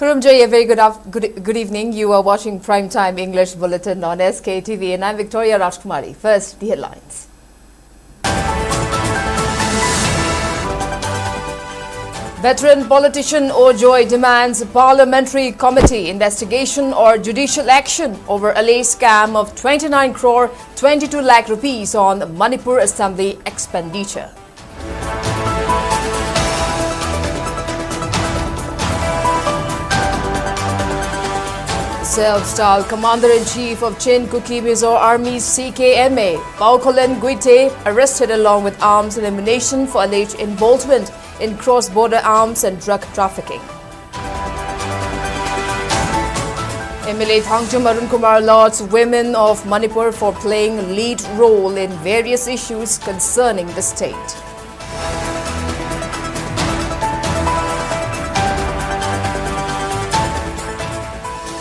Kurumjay, a very good evening. You are watching Primetime English Bulletin on SKTV and I'm Victoria Rajkumari. First, the headlines. Veteran politician Ojoy demands parliamentary committee investigation or judicial action over alleged scam of 29 crore 22 lakh rupees on Manipur Assembly expenditure. Self-styled Commander-in-Chief of Chin Kuki Mizo Army's CKMA, Condolence arrested along with arms and ammunition for alleged involvement in cross-border arms and drug trafficking. MLA Thangchum Arun Kumar lauds women of Manipur for playing lead role in various issues concerning the state.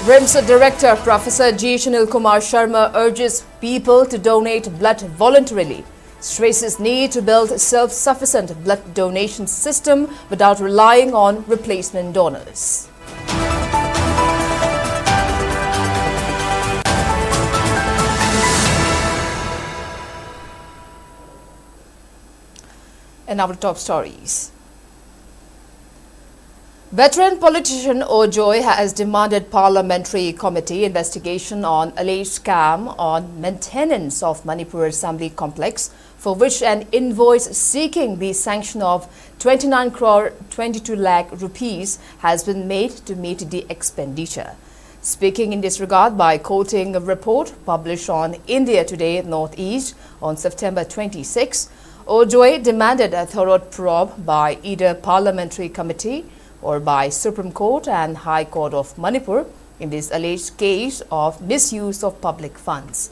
RIMS Director Professor G. Shanil Kumar Sharma urges people to donate blood voluntarily, stresses need to build self-sufficient blood donation system without relying on replacement donors. And our top stories. Veteran politician Ojoy has demanded parliamentary committee investigation on alleged scam on maintenance of Manipur Assembly complex, for which an invoice seeking the sanction of 29 crore 22 lakh rupees has been made to meet the expenditure. Speaking in this regard by quoting a report published on India Today Northeast on September 26, Ojoy demanded a thorough probe by either parliamentary committee or by Supreme Court and High Court of Manipur in this alleged case of misuse of public funds.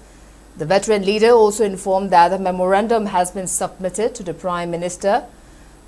The veteran leader also informed that a memorandum has been submitted to the Prime Minister,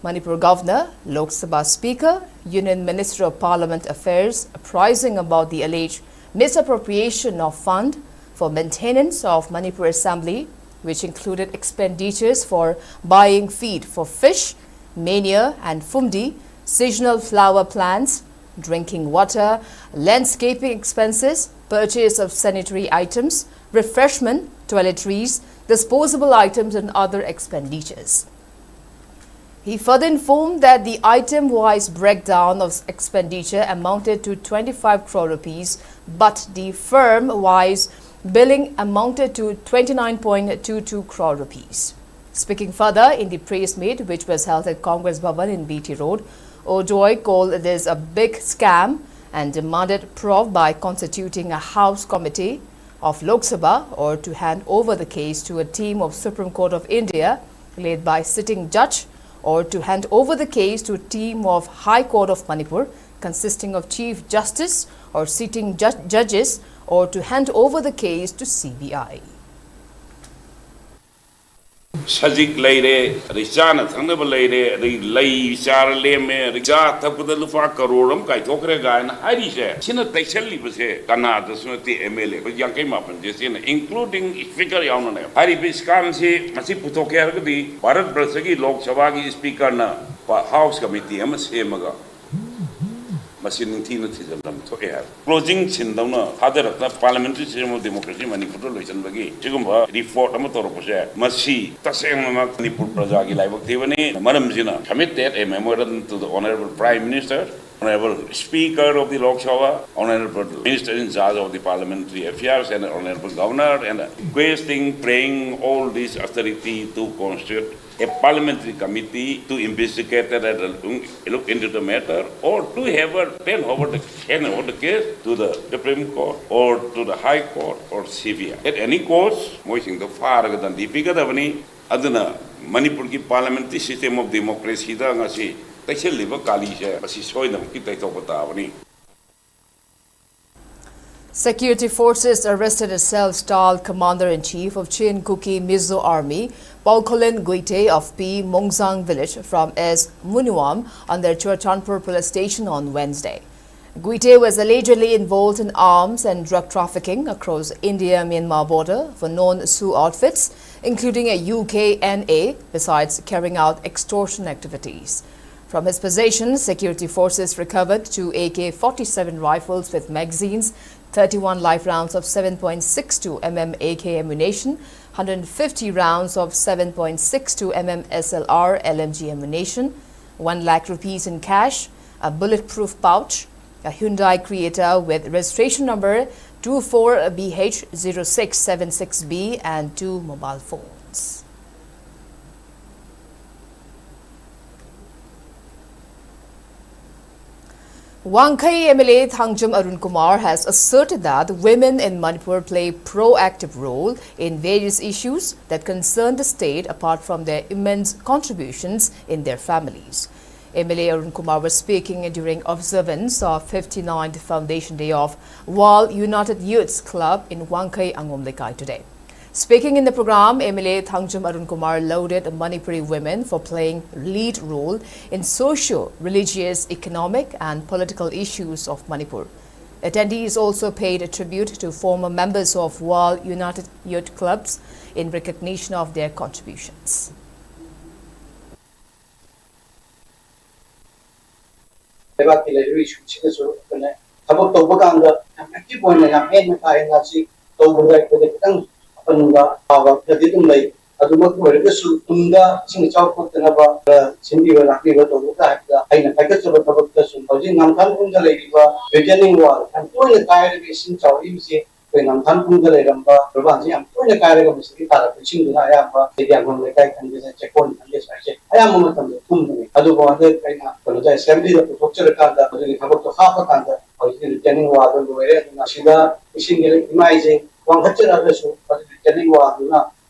Manipur Governor, Lok Sabha Speaker, Union Minister of Parliament Affairs, apprising about the alleged misappropriation of fund for maintenance of Manipur Assembly, which included expenditures for buying feed for fish, mania and fumdi, seasonal flower plants, drinking water, landscaping expenses, purchase of sanitary items, refreshment, toiletries, disposable items and other expenditures. He further informed that the item-wise breakdown of expenditure amounted to 25 crore rupees, but the firm-wise billing amounted to 29.22 crore rupees. Speaking further in the press meet which was held at Congress Bhavan in BT Road, Ojoy called this a big scam and demanded probe by constituting a House Committee of Lok Sabha or to hand over the case to a team of Supreme Court of India led by sitting judge or to hand over the case to a team of High Court of Manipur consisting of Chief Justice or sitting judges or to hand over the case to CBI. Sajik Lady, Richana Thunderable Lady, Lay Charleme, Richa, Tapudalufa Karorum, Kaitokraga, and Harisha. China Taxelli was here, Canada, Sunati MLA, but young came up and just including figure Yamana. Haribis Kansi, Masiputoka, the Bharat Brasagi, Lok Savagi Speaker, House Committee, Amaga. Machine to air. Closing Sindana, other parliamentary system of democracy, Manipur, Bagi, Chigumba, reform Amator, Masi, Tasema, Manipur Prajagi, Live Tivani, Madam Zina, committed a memorandum to the Honorable Prime Minister, Honorable Speaker of the Lok Sabha, Honorable Minister in charge of the Parliamentary Affairs, and Honorable Governor, and requesting, praying all this authority to constitute a parliamentary committee to investigate and look into the matter, or to have a hand over the case to the Supreme Court or to the High Court or CBI. At any cost, moising the far than the figure of any other Manipur parliamentary system of democracy, they shall live a Kalisha, as he saw them, keep they talk about. Security forces arrested a self-styled Commander-in-Chief of Chin Kuki Mizo Army, Condolence of P. Mongzang village from S. Munuam on their Churchanpur police station on Wednesday. Guite was allegedly involved in arms and drug trafficking across India-Myanmar border for known Sioux outfits, including a UKNA, besides carrying out extortion activities. From his possession, security forces recovered 2 AK-47 rifles with magazines, 31 live rounds of 7.62 mm AK ammunition, 150 rounds of 7.62 mm SLR LMG ammunition, 1 lakh rupees in cash, a bulletproof pouch, a Hyundai Creta with registration number 24BH0676B and 2 mobile phones. Wangkai MLA Thangjum Arun Kumar has asserted that women in Manipur play a proactive role in various issues that concern the state apart from their immense contributions in their families. MLA Arun Kumar was speaking during observance of 59th Foundation Day of Wal United Youths Club in Wangkai Angomlekai today. Speaking in the program, MLA Thangjum Arun Kumar lauded Manipuri women for playing lead role in socio, religious, economic and political issues of Manipur. Attendees also paid a tribute to former members of Wal United Youth Clubs in recognition of their contributions. Panunga, our Kadidum Lake, Adumaku, Tunda, Singachau, Kotanaba, Cindy, Rakiva, Aina packets of a person, Housing Namtanpunga Lady, beginning war, and doing a tire since our easy when Namtanpunga Ladamba, Ravanzi, I'm doing a tire of the city, which in Ayamba, the young Lake and this checkpoint, and yes, I say, I am on the Tumbi, Aduba, the assembly of the Doctor Kanda, the Habak of half a Kanda, or returning water, the way Nashida, Ishing, imaging. One hundred others who are telling what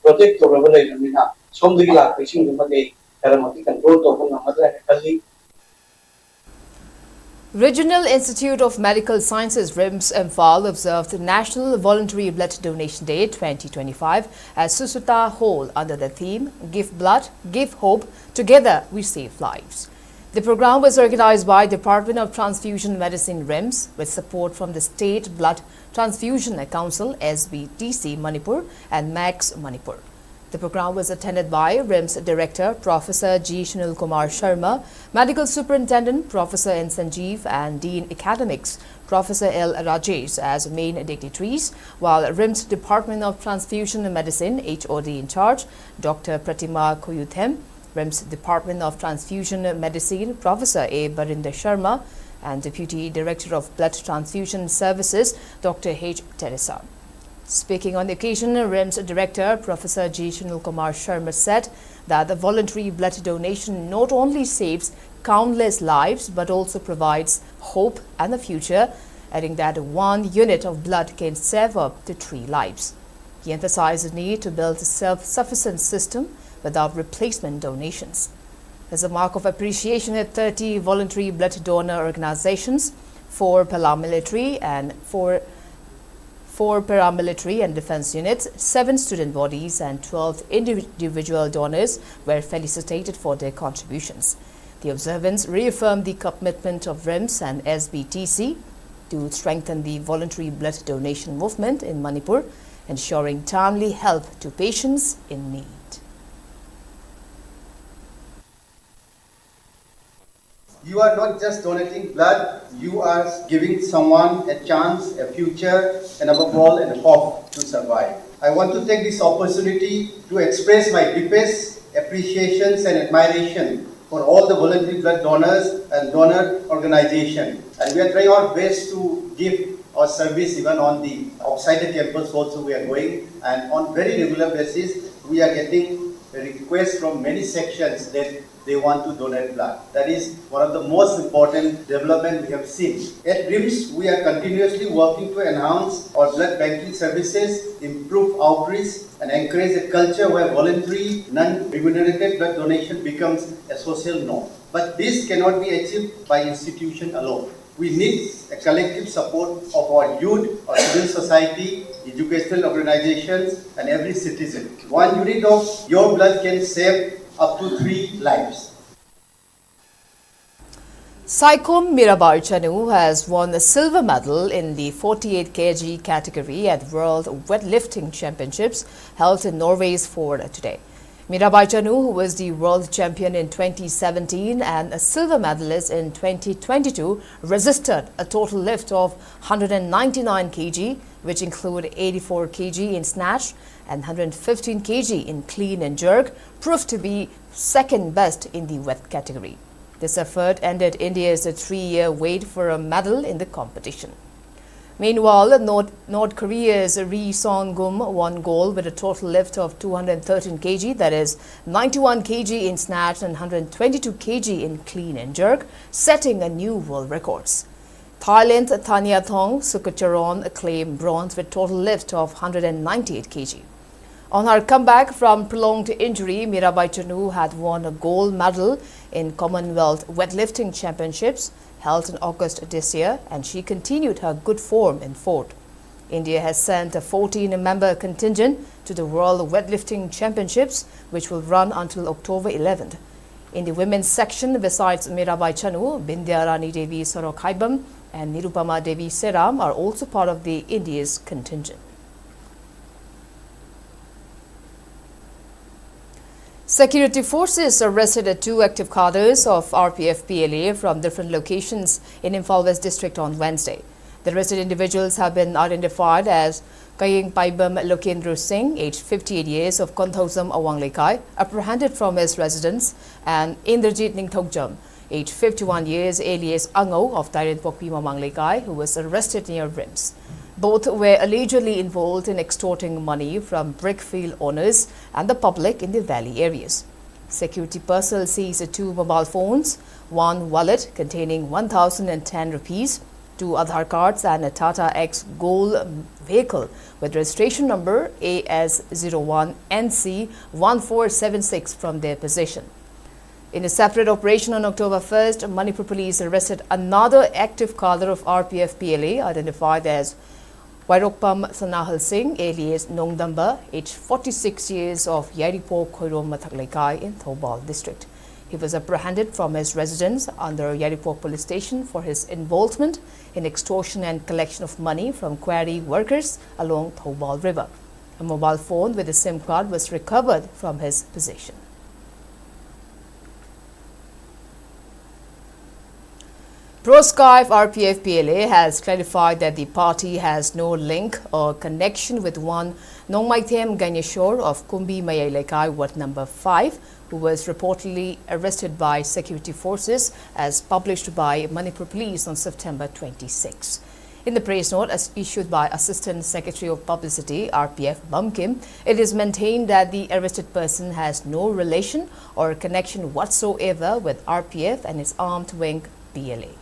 protect the revelation. Some the last fishing the Monday, aromatic control to open a mother. Regional Institute of Medical Sciences RIMS Imphal observed National Voluntary Blood Donation Day 2025 at Susuta Hall under the theme Give Blood, Give Hope, Together We Save Lives. The program was organized by Department of Transfusion Medicine RIMS with support from the State Blood Transfusion Council SBTC Manipur and Max Manipur. The program was attended by RIMS Director Professor G. Shinul Kumar Sharma, Medical Superintendent Professor N. Sanjeev and Dean Academics Professor L. Rajesh as main dignitaries, while RIMS Department of Transfusion Medicine HOD in charge Dr. Pratima Koyuthem, RIMS Department of Transfusion Medicine Professor A. Barinder Sharma and Deputy Director of Blood Transfusion Services Dr. H. Teresa. Speaking on the occasion, RIMS Director Professor G. Shinul Kumar Sharma said that the voluntary blood donation not only saves countless lives but also provides hope and a future, adding that 1 unit of blood can save up to 3 lives. He emphasized the need to build a self-sufficient system without replacement donations. As a mark of appreciation at 30 voluntary blood donor organizations, 4 paramilitary and defense units, 7 student bodies and 12 individual donors were felicitated for their contributions. The observance reaffirmed the commitment of RIMS and SBTC to strengthen the voluntary blood donation movement in Manipur, ensuring timely help to patients in need. You are not just donating blood, you are giving someone a chance, a future, and above all, a hope to survive. I want to take this opportunity to express my deepest appreciations and admiration for all the voluntary blood donors and donor organizations. And we are trying our best to give our service even on the outside the campus also we are going. And on very regular basis, we are getting a request from many sections that they want to donate blood. That is one of the most important development we have seen. At RIMS, we are continuously working to enhance our blood banking services, improve outreach, and encourage a culture where voluntary, non-remunerated blood donation becomes a social norm. But this cannot be achieved by institution alone. We need a collective support of our youth, our civil society, educational organizations, and every citizen. 1 unit of your blood can save up to 3 lives. Saikom Mirabai Chanu has won a silver medal in the 48 kg category at World Weightlifting Championships held in Norway's Ford today. Mirabai Chanu, who was the world champion in 2017 and a silver medalist in 2022, resisted a total lift of 199 kg, which included 84 kg in snatch and 115 kg in clean and jerk, proved to be second best in the weight category. This effort ended India's 3-year wait for a medal in the competition. Meanwhile, North Korea's Ri Song-gum won gold with a total lift of 213 kg, that is 91 kg in snatch and 122 kg in clean and jerk, setting a new world records. Thailand's Thania Thong Sukacharon claimed bronze with total lift of 198 kg. On her comeback from prolonged injury, Mirabai Chanu had won a gold medal in Commonwealth Weightlifting Championships held in August this year, and she continued her good form in fourth. India has sent a 14-member contingent to the World Weightlifting Championships, which will run until October 11th. In the women's section, besides Mirabai Chanu, Bindya Rani Devi Sorokhaibam and Nirupama Devi Seram are also part of the India's contingent. Security forces arrested 2 active cadres of RPF-PLA from different locations in Imphal West District on Wednesday. The arrested individuals have been identified as Kaying Paibam Lokendra Singh, aged 58 years, of Konthausam Awanglekai, apprehended from his residence, and Indrajit Ningthokjam, aged 51 years, alias Ango, of Tairen Pokpi Mamanglekai, who was arrested near Rims. Both were allegedly involved in extorting money from brickfield owners and the public in the valley areas. Security personnel seized 2 mobile phones, 1 wallet containing 1,010 rupees, 2 Aadhaar cards and a Tata X Gold vehicle with registration number AS01NC1476 from their possession. In a separate operation on October 1st, Manipur police arrested another active cadre of RPF-PLA identified as Wairokpam Sanahal Singh, alias Nongdamba, aged 46 years, of Yaripor Khoirom Mathaklekai in Thoubal district. He was apprehended from his residence under Yaripor police station for his involvement in extortion and collection of money from quarry workers along Thoubal river. A mobile phone with a SIM card was recovered from his possession. Pro-Skype RPF-PLA has clarified that the party has no link or connection with one Nongmaithem Ganyeshore of Kumbi Mayailekai, Ward number 5, who was reportedly arrested by security forces, as published by Manipur police on September 26. In the press note as issued by Assistant Secretary of Publicity RPF Bumkim, it is maintained that the arrested person has no relation or connection whatsoever with RPF and its armed wing PLA.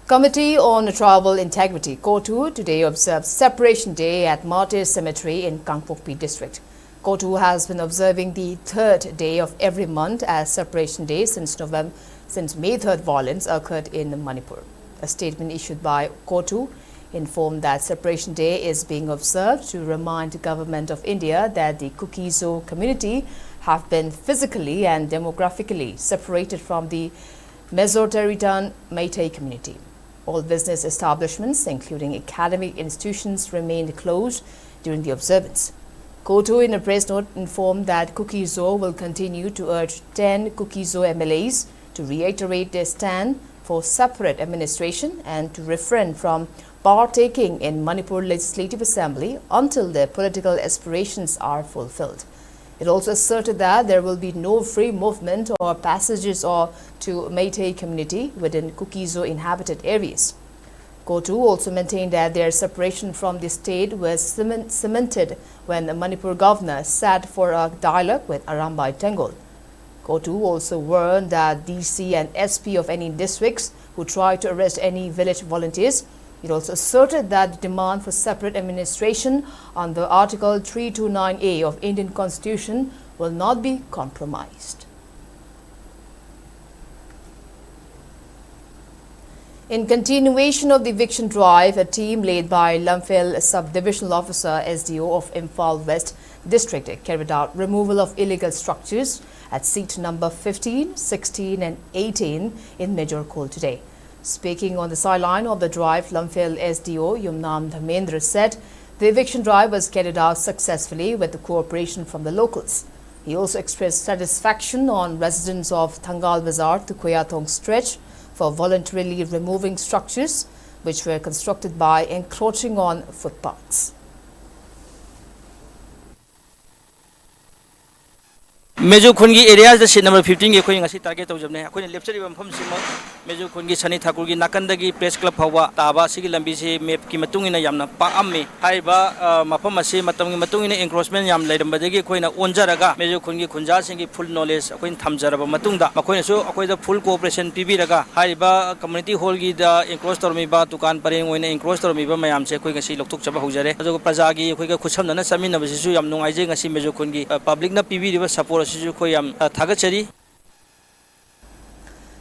Committee on Tribal Integrity, KOTU, today observed Separation Day at Martyrs Cemetery in Kangpokpi district. KOTU has been observing the 3rd day of every month as Separation Day since May 3rd violence occurred in Manipur. A statement issued by KOTU informed that Separation Day is being observed to remind the Government of India that the Kuki-Zo community have been physically and demographically separated from the Mesoteritan Meitei community. All business establishments, including academic institutions, remained closed during the observance. KOTU, in a press note, informed that Kuki-Zo will continue to urge 10 Kuki-Zo MLAs to reiterate their stand for separate administration and to refrain from partaking in Manipur Legislative Assembly until their political aspirations are fulfilled. It also asserted that there will be no free movement or passages or to Meitei community within Kuki-Zo inhabited areas. KOTU also maintained that their separation from the state was cemented when the Manipur governor sat for a dialogue with Arambai Tengol. KOTU also warned that DC and SP of any districts who try to arrest any village volunteers. It also asserted that the demand for separate administration under Article 329A of Indian Constitution will not be compromised. In continuation of the eviction drive, a team led by Lamphel Sub-Divisional Officer SDO of Imphal West District carried out removal of illegal structures at seat number 15, 16 and 18 in Major Khol today. Speaking on the sideline of the drive, Lamphel SDO Yumnam Dhamendra said The eviction drive was carried out successfully with the cooperation from the locals. He also expressed satisfaction on residents of Thangal Bazaar to Koyatong stretch for voluntarily removing structures which were constructed by encroaching on footpaths. Meju Kungi areas the number 15 going target of Jamne, Queen Lepsari from Simon, Meju Kungi Sani Takurgi, Nakandagi, Press Club Hawa, Taba, Sigilambisi, Kimatung in a Yamna, Paami, Haiba, Mapamasi, Matung Matung in encroachment Yam, Laden Badegi, Queen Onjaraga, Meju Kungi Kunjasingi, full knowledge, Queen Tamjaraba Matunda, Makoin so, acquire the full cooperation PB Haiba, community holgi the encroached or Miba to Kan Paring when encroached or Miba Mayam, Sequing Sea Loktuk Chabahuzare, Prazagi, Quika Kusam, and Samina Visu, no Ising, a Meju Kungi, public na PB support.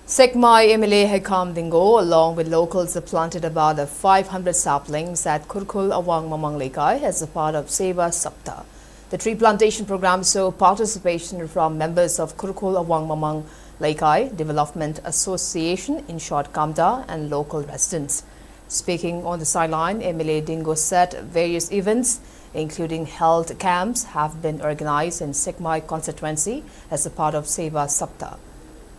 Sekmai MLA Hekam Dingo, along with locals, planted about 500 saplings at Kurkul Awang Mamang Lekai as a part of Seva Sapta. The tree plantation program saw participation from members of Kurkul Awang Mamang Lekai Development Association, in short Kamda, and local residents. Speaking on the sideline, MLA Dingo said various events including health camps have been organized in Sekmai constituency as a part of Seva Sapta.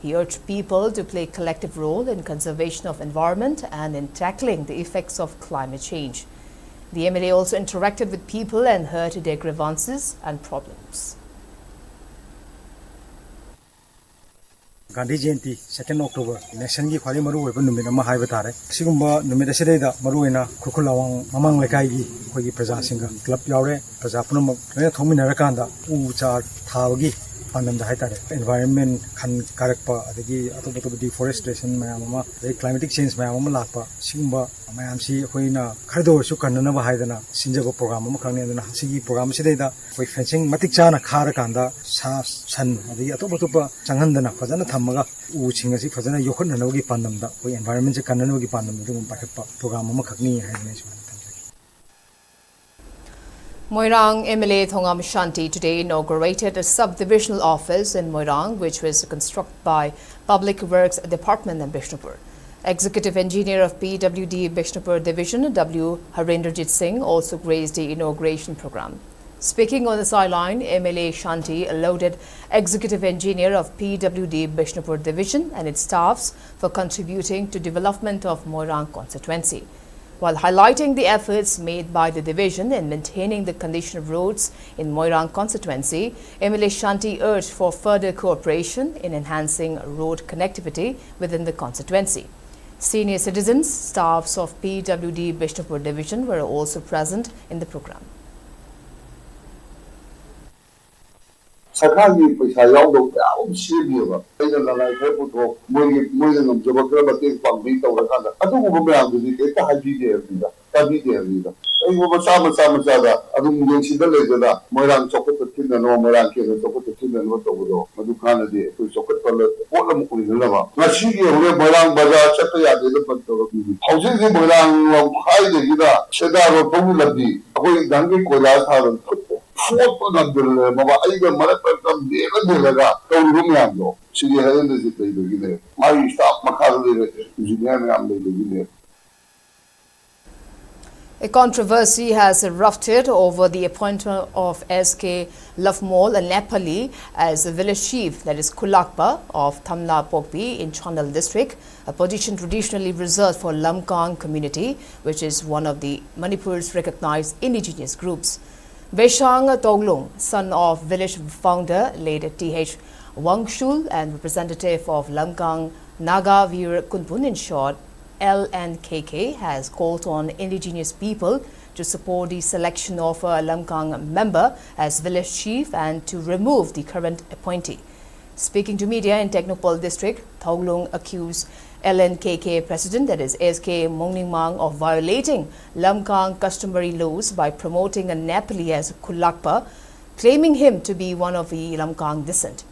He urged people to play a collective role in conservation of environment and in tackling the effects of climate change. The MLA also interacted with people and heard their grievances and problems. Gandhi Jayanti 2nd October election gi khwali maru oiba numit ama haiba tare sigumba numit asideda maru ina Kurkulawang Mamang Lekai gi khogi praja singa club yaure praja punam loina thominara kanda u char thabagi pandam da haitare environment khan karakpa adagi atob deforestation mayam ama climatic change mayam ama lakpa sigumba mayam si khoina khardo su kanna ba haidana sinjaba program ama khangne dana sigi program sideda khoi fencing matik chana khara kanda sa san adagi atob changhandana fajana thamaga u chingasi fajana yokhonna nagi pandam da khoi environment se kanna nagi pandam dum pakpa program ama khakni haidane su. Moirang MLA Thongam Shanti today inaugurated a subdivisional office in Moirang, which was constructed by Public Works Department in Bishnupur. Executive Engineer of PWD Bishnupur Division, W. Harendrajit Singh, also graced the inauguration program. Speaking on the sideline, MLA Shanti lauded Executive Engineer of PWD Bishnupur Division and its staffs for contributing to development of Moirang constituency. While highlighting the efforts made by the division in maintaining the condition of roads in Moirang constituency, MLA Shanti urged for further cooperation in enhancing road connectivity within the constituency. Senior citizens, staffs of PWD Bishnupur division were also present in the program. Sakali paisa yaudok yaum siriba aina lalai ko puto moi ngam joba kra batik pangbi to rakanda adu go me andu di eta haji de vida tabi de vida ai go sama da adu mung sidal le da moirang chokot tin no moirang ke chokot tin no to go madu kana de to chokot pal bola mu ku ni ba ngasi ge hore moirang bazaar chat ya de pat to bi hausin ji moirang khai de gida seda ro to labdi akoi dangi ko la tha ro Foto nandul baba aiga marat tam dega dega to rumyamdo sigi hayende zit begine mai staff makharle engineer am begine. A controversy has erupted over the appointment of SK Lafmol and Nepali as a village chief, that is Kulakpa of Thamla Pokpi in Condolence district, a position traditionally reserved for Lamkang community, which is one of the Manipur's recognized indigenous groups. Veshang Toglung, son of village founder late T.H. Wangshul and representative of Lamkang Naga Vir Kunpun, in short LNKK, has called on indigenous people to support the selection of a Lamkang member as village chief and to remove the current appointee. Speaking to media in Technopol district, Toglung accused LNKK president, that is SK Mongningmang, of violating Lamkang customary laws by promoting a Nepali as Kulakpa, claiming him to be one of the Lamkang descent.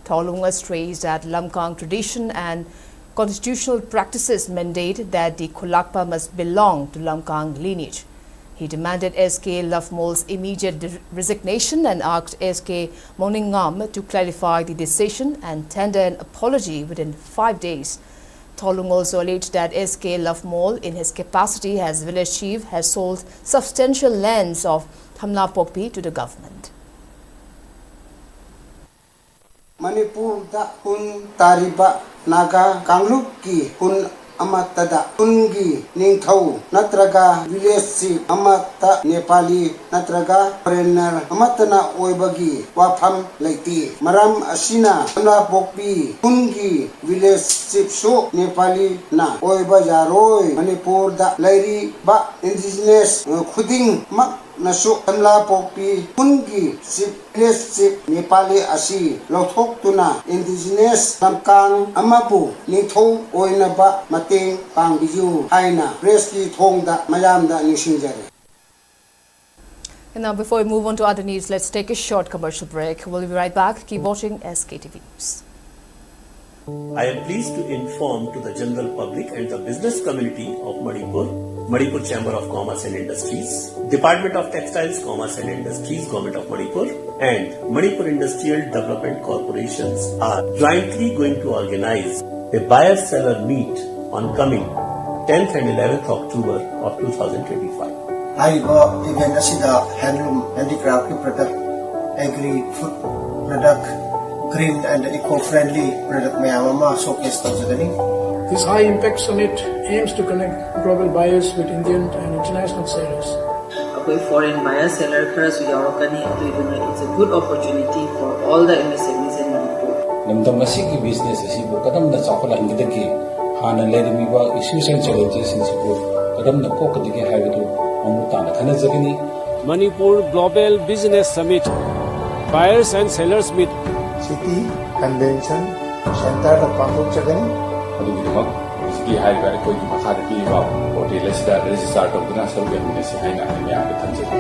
Toglung stressed that Lamkang tradition and constitutional practices mandate that the Kulakpa must belong to Lamkang lineage. He demanded SK Lafmol's immediate resignation and asked SK Mongningam to clarify the decision and tender an apology within 5 days. Tholung also alleged that SK Love Mall, in his capacity as village chief, has sold substantial lands of Thamla Pokpi to the government. Manipur da hun tariba naga kangluk ki hun amatada hungi ningthau natraga village si amata Nepali natraga foreigner amatana oibagi wafam leiti maram asina Thamla Pokpi hungi village si so Nepali na oiba jaroi Manipur da lairi ba indigenous khuding mak nasu Thamla Pokpi hungi sip Nepali asi lothok tuna indigenous lamkang amabu ningthau oinaba mating pangbiyu haina preski thongda mayamda nishingjari. And now, before we move on to other news, let's take a short commercial break. We'll be right back. Keep watching SKTV News. I am pleased to inform to the general public and the business community of Manipur Chamber of Commerce and Industries, Department of Textiles, Commerce and Industries, Government of Manipur, and Manipur Industrial Development Corporations are jointly going to organize a buyer-seller meet on coming 10th and 11th October of 2025. Haiba event asida handloom handicraft product, agri-food product, green and eco-friendly product mayamama showcase tajagani. This high-impact summit aims to connect global buyers with Indian and international sellers. Foreign buyer seller it's a good opportunity for all the MSMEs in Manipur. Namdamasi business asibu kadam na chakula hingdagi hana ledimiba issues and challenges in sibu kadam na kokadigi haidu amutana khanajagini. Manipur Global Business Summit, Buyers and Sellers Meet. City Convention Center of Panguk Chagani. Adugimak sigi haiba ko gi makhada ki ba hotel asida register to dina sarbe minesi haina me abe thanjagi.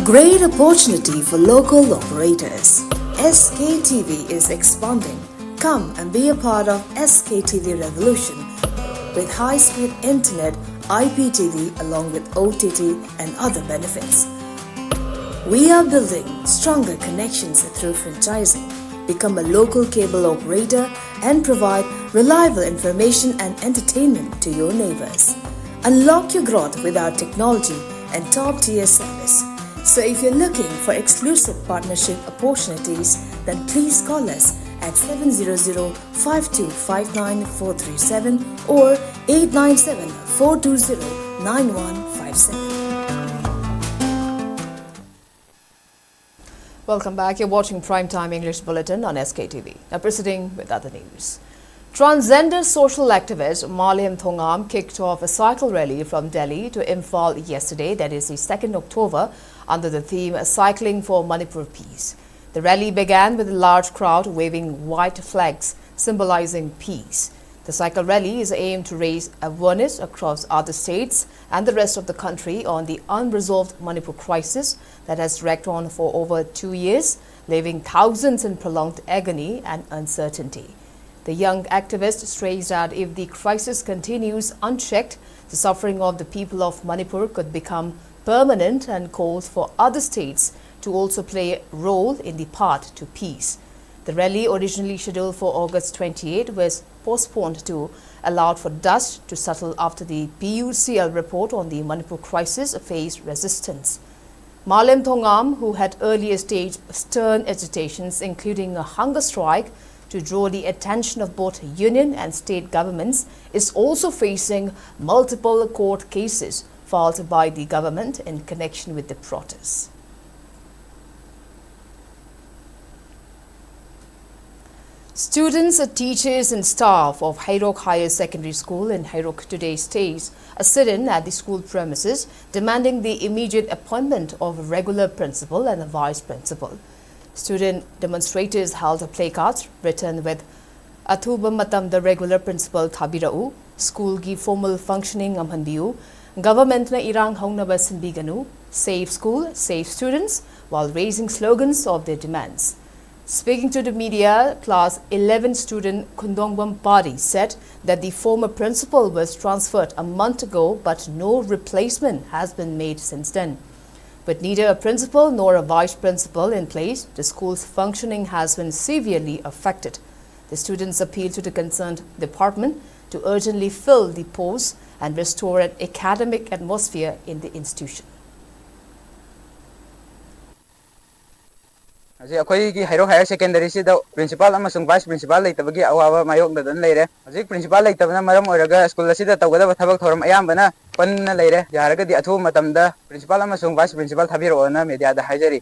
Great opportunity for local operators. SKTV is expanding. Come and be a part of SKTV revolution with high-speed internet, IPTV along with OTT and other benefits. We are building stronger connections through franchising. Become a local cable operator and provide reliable information and entertainment to your neighbors. Unlock your growth with our technology and top-tier service. So if you're looking for exclusive partnership opportunities, then please call us at 700-5259-437 or 897-420-9157. Welcome back. You're watching Primetime English Bulletin on SKTV. Now proceeding with other news. Transgender social activist Maliam Thongam kicked off a cycle rally from Delhi to Imphal yesterday, that is the 2nd October, under the theme Cycling for Manipur Peace. The rally began with a large crowd waving white flags symbolizing peace. The cycle rally is aimed to raise awareness across other states and the rest of the country on the unresolved Manipur crisis that has dragged on for over 2 years, leaving thousands in prolonged agony and uncertainty. The young activist stressed that if the crisis continues unchecked, the suffering of the people of Manipur could become permanent and called for other states to also play a role in the path to peace. The rally, originally scheduled for August 28, was postponed to allow for dust to settle after the PUCL report on the Manipur crisis faced resistance. Maliam Thongam, who had earlier staged stern agitations, including a hunger strike, to draw the attention of both union and state governments, is also facing multiple court cases filed by the government in connection with the protests. Students, teachers and staff of Hairok Higher Secondary School in Hairok today staged a sit-in at the school premises demanding the immediate appointment of a regular principal and a vice principal. Student demonstrators held placards written with Athuba Matam the regular principal Thabirau, school gi formal functioning amhandiu, government na irang haunaba sinbiganu, save school, save students, while raising slogans of their demands. Speaking to the media, Class 11 student Kundongbam Pari said that the former principal was transferred a month ago, but no replacement has been made since then. With neither a principal nor a vice principal in place, the school's functioning has been severely affected. The students appeal to the concerned department to urgently fill the posts and restore an academic atmosphere in the institution. अखोई हाइरो higher secondary से principal vice principal लेतबगी अवाब मायोक्तन लेरे हजिक principal लेतबना मरम ओइरगा school असिदा तौगदब थबक theorem अयामबना पन्ना लेरे यारगदी अथु मतमदा प्रिंसिपल वाइस प्रिंसिपल थाबिरोना मीडियादा हाइजरी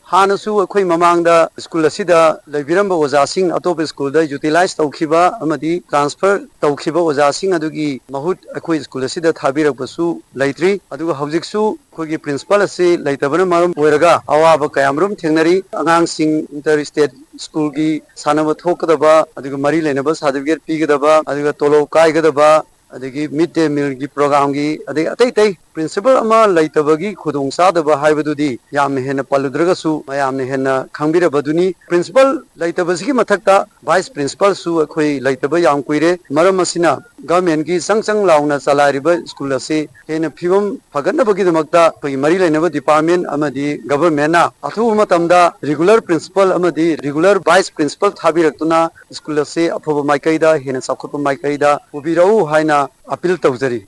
हानसु अखोई ममांगदा स्कूल असिदा लेबिरंबा ओजासिंग अतोप स्कूल यूटिलाइज तौखिबा अमदी ट्रांसफर तौखिबा ओजासिंग अदुगी महुत अखोई स्कूल असिदा थाबिरकबसु लैत्रि अदुगा हौजिकसु अखोई प्रिंसिपल असि लैतबना मरम ओइरगा अवाब कयामरुम थेंगनरी अगांगसिंग इंटर स्टेट स्कूल की सानब थोकदबा अदुगा मरी लेनबा सर्टिफिकेट पीगदबा अदुगा तोलो कायगदबा अदगी मिड डे मील की प्रोग्राम की अदगी अतै तै प्रिंसिपल अमा लैतबगी खुदोंग सादबा हाइबदुदी यामने हेन पल्लुद्रगसु मयामने हेन खंबिरबदुनी प्रिंसिपल लैतबसिगी मथक्ता वाइस प्रिंसिपल सु अखोई लैतब याम कुइरे मरम असिना गवर्नमेंट की संग लाउना चलारिबा स्कूल असे हेन फिवम फगनबगी दमक्ता अखोई मरी लेनबा डिपार्टमेंट अमदी गवर्नमेंट ना अथुब मतमदा रेगुलर प्रिंसिपल अमदी रेगुलर वाइस प्रिंसिपल थाबिरक्तुना स्कूल असे अफब माइकैदा हेन साखुप माइकैदा उबिरौ हाइना अपील तौजरी.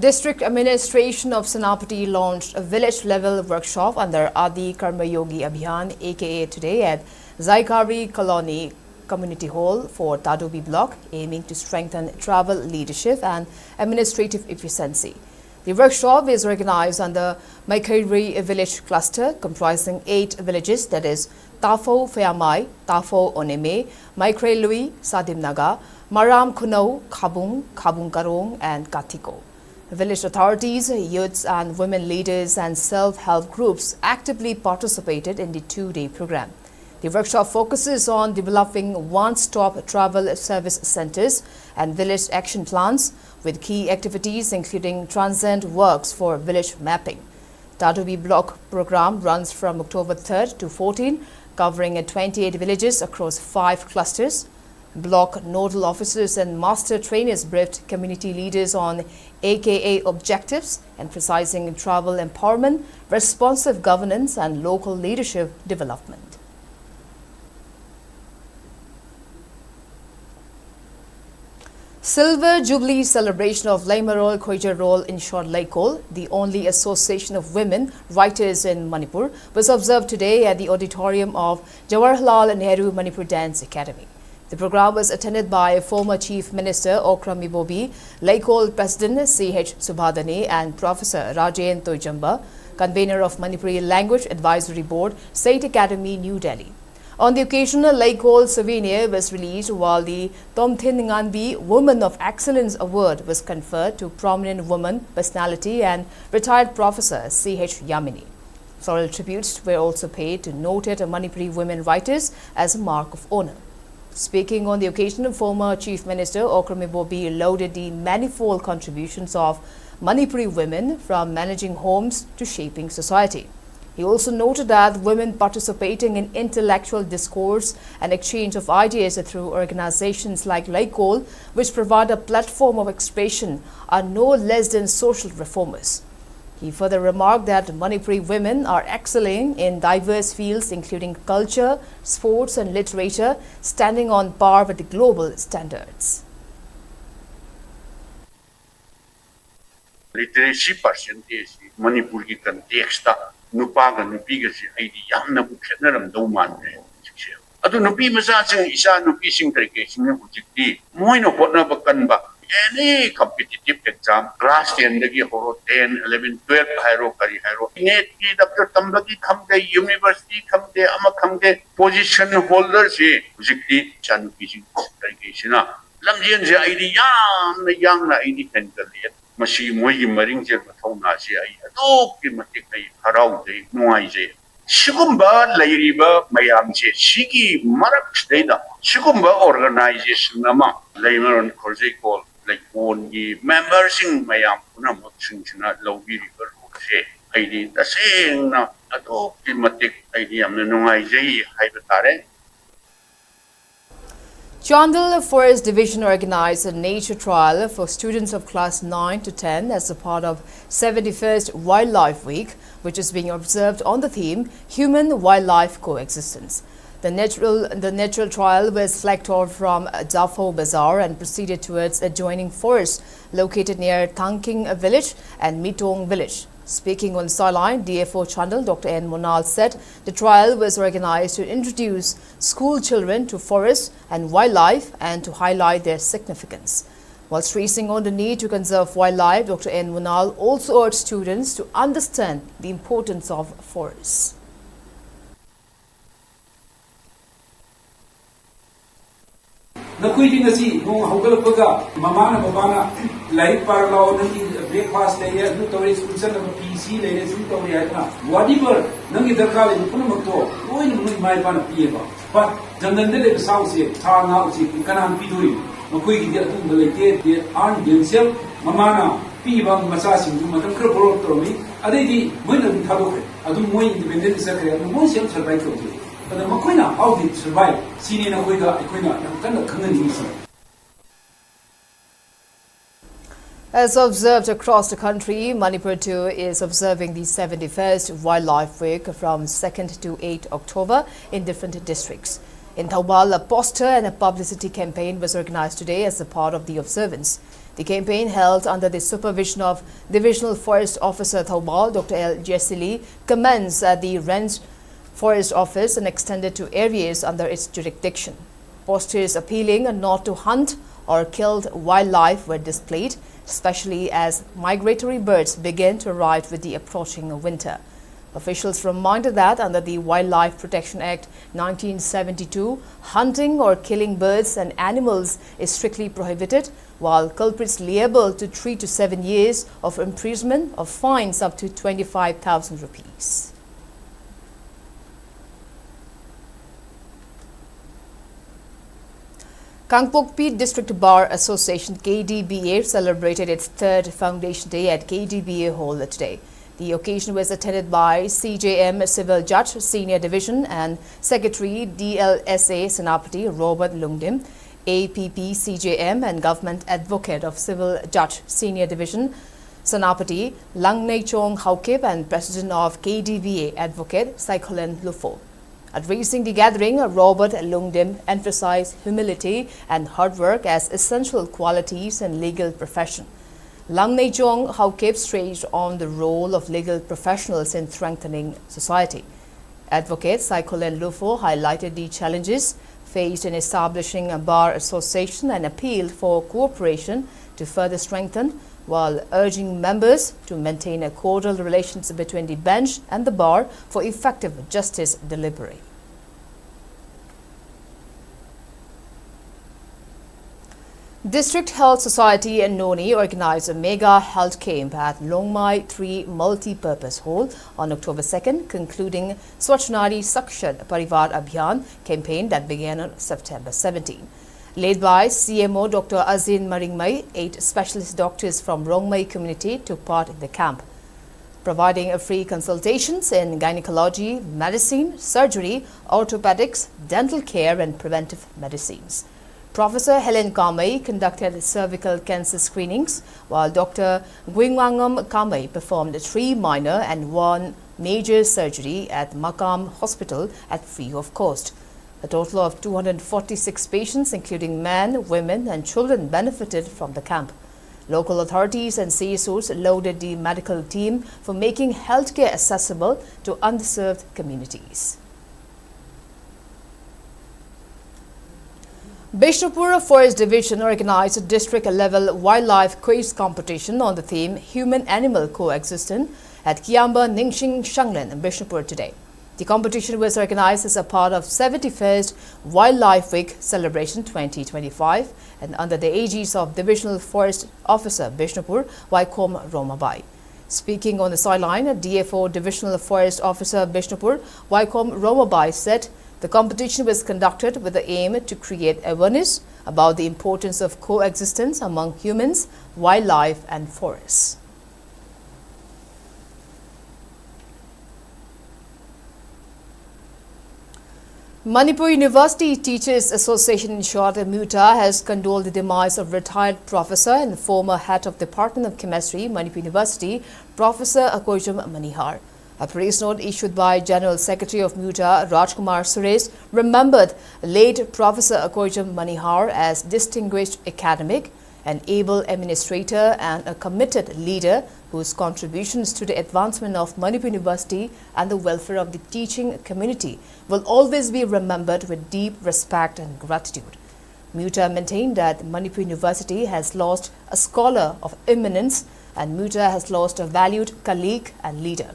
District Administration of Senapati launched a village-level workshop under Adi Karma Yogi Abhiyan aka today at Zaikari Colony Community Hall for Tadobi Block, aiming to strengthen travel leadership and administrative efficiency. The workshop is organized under Maikairi village cluster comprising 8 villages, that is Tafo Feamai, Tafo Oneme, Maikrelui, Sadimnaga, Maram Kuno, Kabung, Kabung Karong and Katiko. Village authorities, youths and women leaders and self-help groups actively participated in the 2-day program. The workshop focuses on developing one-stop travel service centers and village action plans with key activities including transient works for village mapping. Tadobi Block program runs from October 3rd to 14, covering 28 villages across 5 clusters. Block nodal officers and master trainers briefed community leaders on AKA objectives, emphasizing travel empowerment, responsive governance and local leadership development. Silver Jubilee celebration of Laimarol Khoijarol in Short Laikol, the only association of women writers in Manipur, was observed today at the auditorium of Jawaharlal Nehru Manipur Dance Academy. The program was attended by former Chief Minister Okram Ibobi, Laikol President C.H. Subhadane and Professor Rajen Toijamba, convener of Manipuri Language Advisory Board, State Academy, New Delhi. On the occasion, a Laikol souvenir was released while the Tomthin Nganbi Woman of Excellence Award was conferred to prominent woman personality and retired Professor C.H. Yamini. Floral tributes were also paid to noted Manipuri women writers as a mark of honor. Speaking on the occasion, former Chief Minister Okram Ibobi lauded the manifold contributions of Manipuri women from managing homes to shaping society. He also noted that women participating in intellectual discourse and exchange of ideas through organizations like Laikol, which provide a platform of expression, are no less than social reformers. He further remarked that Manipuri women are excelling in diverse fields including culture, sports and literature, standing on par with the global standards. Literacy percentage Manipur ki context ta nupa ga nupi ga si ai di yam na bu khenaram do man re adu nupi macha chang isa nupi sing tare ke sing bu jikti moi no hotna ba kan ba any competitive exam class 10 dagi horo 10 11 12 hairo kari hairo net ki doctor tambagi khamde university khamde ama khamde position holder se jikti chanu ki sing tare ke sina lamjien je ai di yang na ai di ten kali masi moi gi maring je ma thona se ai ado ki matik ai harau de nuai je sigumba lairiba mayam je sigi marak steida sigumba organization nama laimaron khorjei call like on the members in mayam puna motsing china lobby river se ai di taseng na ado ki matik ai di amna nuai je hai batare. Condolence Forest Division organized a nature trial for students of class 9 to 10 as a part of 71st Wildlife Week, which is being observed on the theme Human-Wildlife Coexistence. The natural trial was flagged off from Dafo Bazaar and proceeded towards adjoining forests located near Tangking Village and Mitong Village. Speaking on the sideline, DFO Chandal Dr. N. Monal said the trial was organized to introduce school children to forests and wildlife and to highlight their significance. While stressing on the need to conserve wildlife, Dr. N. Monal also urged students to understand the importance of forests. Nakuiting asi nung haugal paga mamana babana light par lao nangi breakfast le ya nu tawri school san na PC le su tawri ya na whatever nangi darkar le pun makto oi nu mai ban pi ba pa jangan de le sau se tha na usi kanan pi dui nakui gi atu le ke de an densel mamana pi ba macha sing ma tam kro bro to mi ade di moi na thado kre adu moi independent sa kre adu moi sem survive to ji but makoina how did survive sini na koiga koina kan kangan ni sa. As observed across the country, Manipur too is observing the 71st Wildlife Week from 2nd to 8 October in different districts. In Thaubal, a poster and a publicity campaign was organized today as a part of the observance. The campaign, held under the supervision of Divisional Forest Officer Thaubal, Dr. L. Jesili, commenced at the Range Forest Office and extended to areas under its jurisdiction. Posters appealing not to hunt or kill wildlife were displayed, especially as migratory birds began to arrive with the approaching winter. Officials reminded that under the Wildlife Protection Act 1972, hunting or killing birds and animals is strictly prohibited, while culprits liable to 3 to 7 years of imprisonment or fines up to 25,000 rupees. Kangpokpi District Bar Association KDBA celebrated its third Foundation Day at KDBA Hall today. The occasion was attended by CJM Civil Judge Senior Division and Secretary DLSA Senapati Robert Lungdim, APP CJM and Government Advocate of Civil Judge Senior Division Senapati Langnei Chong Haukip and President of KDBA Advocate Saikolen Lufo. Addressing the gathering, Robert Lungdim emphasized humility and hard work as essential qualities in legal profession. Langnei Chong Haukip stressed on the role of legal professionals in strengthening society. Advocate Saikolen Lufo highlighted the challenges faced in establishing a bar association and appealed for cooperation to further strengthen, while urging members to maintain a cordial relationship between the bench and the bar for effective justice delivery. District Health Society in Noni organized a mega health camp at Longmai 3 Multi-Purpose Hall on October 2nd, concluding Swachnari Sakshan Parivar Abhiyan campaign that began on September 17. Led by CMO Dr. Azin Maringmai, 8 specialist doctors from Rongmai community took part in the camp, providing free consultations in gynecology, medicine, surgery, orthopedics, dental care and preventive medicines. Professor Helen Kamei conducted cervical cancer screenings, while Dr. Gwingwangam Kamei performed 3 minor and 1 major surgery at Makam Hospital at free of cost. A total of 246 patients, including men, women and children, benefited from the camp. Local authorities and CSOs lauded the medical team for making healthcare accessible to underserved communities. Bishnupur Forest Division organized a district-level wildlife quiz competition on the theme Human-Animal Coexistence at Kiamba Ningxing Shanglen in Bishnupur today. The competition was organized as a part of 71st Wildlife Week Celebration 2025 and under the aegis of Divisional Forest Officer Bishnupur Vaikom Romabai. Speaking on the sideline, DFO Divisional Forest Officer Bishnupur Vaikom Romabai said the competition was conducted with the aim to create awareness about the importance of coexistence among humans, wildlife and forests. Manipur University Teachers Association, in short, MUTA, has condoled the demise of retired professor and former head of Department of Chemistry, Manipur University, Professor Akoijam Manihar. A press note issued by General Secretary of MUTA, Rajkumar Suresh, remembered late Professor Akoijam Manihar as distinguished academic, an able administrator and a committed leader whose contributions to the advancement of Manipur University and the welfare of the teaching community will always be remembered with deep respect and gratitude. MUTA maintained that Manipur University has lost a scholar of eminence and MUTA has lost a valued colleague and leader.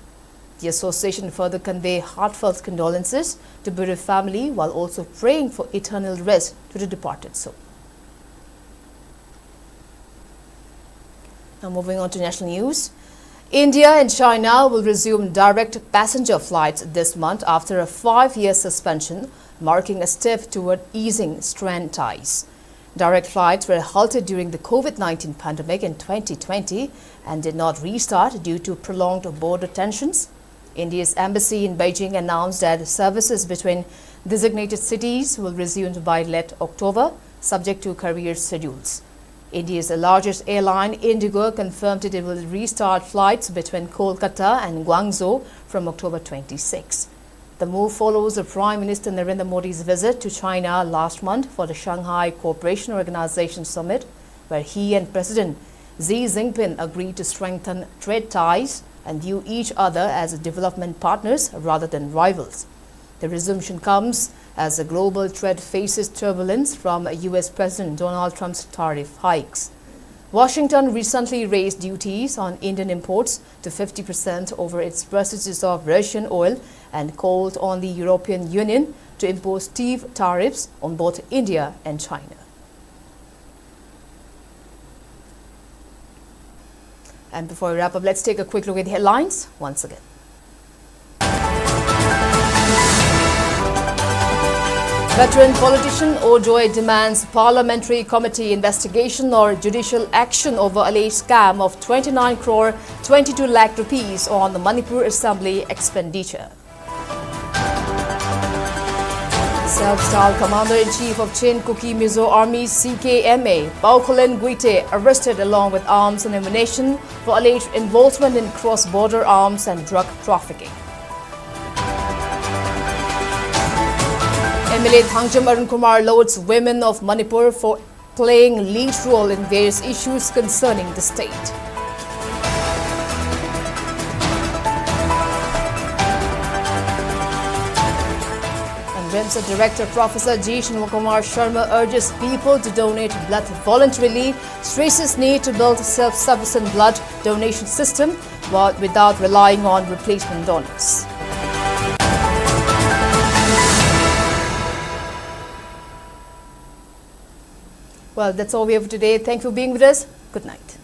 The association further conveyed heartfelt condolences to bereaved family while also praying for eternal rest to the departed soul. Now moving on to national news. India and China will resume direct passenger flights this month after a 5-year suspension, marking a step toward easing strained ties. Direct flights were halted during the COVID-19 pandemic in 2020 and did not restart due to prolonged border tensions. India's embassy in Beijing announced that services between designated cities will resume by late October, subject to carrier schedules. India's largest airline, Indigo, confirmed that it will restart flights between Kolkata and Guangzhou from October 26. The move follows the Prime Minister Narendra Modi's visit to China last month for the Shanghai Cooperation Organization Summit, where he and President Xi Jinping agreed to strengthen trade ties and view each other as development partners rather than rivals. The resumption comes as the global trade faces turbulence from U.S. President Donald Trump's tariff hikes. Washington recently raised duties on Indian imports to 50% over its purchases of Russian oil and called on the European Union to impose stiff tariffs on both India and China. And before we wrap up, let's take a quick look at the headlines once again. Veteran politician Ojoy demands parliamentary committee investigation or judicial action over alleged scam of 29 crore 22 lakh rupees on the Manipur Assembly expenditure. Self-styled Commander-in-Chief of Chin Kuki Mizo Army CKMA, Paukolen Guite, arrested along with arms and ammunition for alleged involvement in cross-border arms and drug trafficking. MLA Thangjam Arun Kumar lauds women of Manipur for playing lead role in various issues concerning the state. And RIMS Director Professor G. Shanmukumar Sharma urges people to donate blood voluntarily, stresses need to build a self-sufficient blood donation system without relying on replacement donors. Well, that's all we have today. Thank you for being with us. Good night.